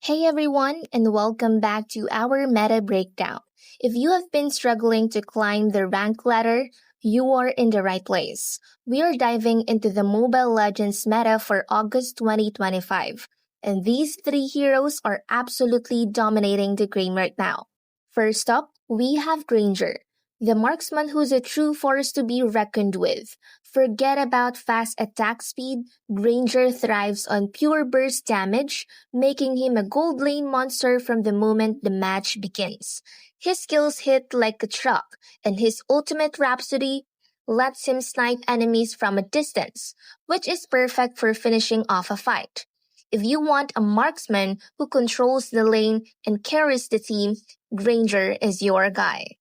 Hey everyone, and welcome back to our meta breakdown. If you have been struggling to climb the rank ladder, you are in the right place. We are diving into the Mobile Legends meta for August 2025, and these three heroes are absolutely dominating the game right now. First up, we have Granger, the marksman who's a true force to be reckoned with. Forget about fast attack speed, Granger thrives on pure burst damage, making him a gold lane monster from the moment the match begins. His skills hit like a truck, and his ultimate Rhapsody lets him snipe enemies from a distance, which is perfect for finishing off a fight. If you want a marksman who controls the lane and carries the team, Granger is your guy.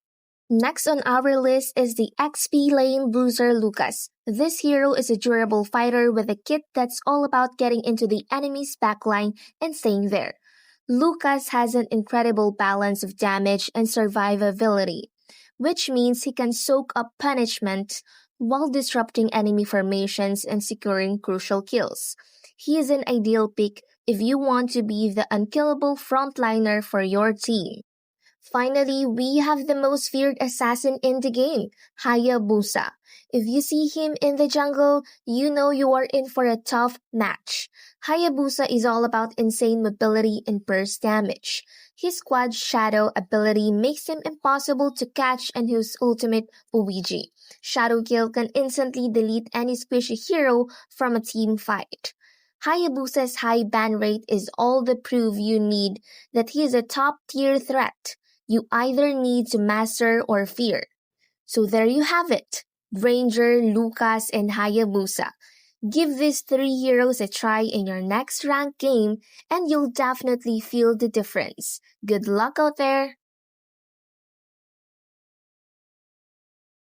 Next on our list is the XP lane bruiser Lucas. This hero is a durable fighter with a kit that's all about getting into the enemy's backline and staying there. Lucas has an incredible balance of damage and survivability, which means he can soak up punishment while disrupting enemy formations and securing crucial kills. He is an ideal pick if you want to be the unkillable frontliner for your team. Finally, we have the most feared assassin in the game, Hayabusa. If you see him in the jungle, you know you are in for a tough match. Hayabusa is all about insane mobility and burst damage. His quad shadow ability makes him impossible to catch, and his ultimate Ouija Shadow Kill can instantly delete any squishy hero from a team fight. Hayabusa's high ban rate is all the proof you need that he is a top tier threat you either need to master or fear. So there you have it, Ranger, Lucas, and Hayabusa. Give these three heroes a try in your next ranked game and you'll definitely feel the difference. Good luck out there!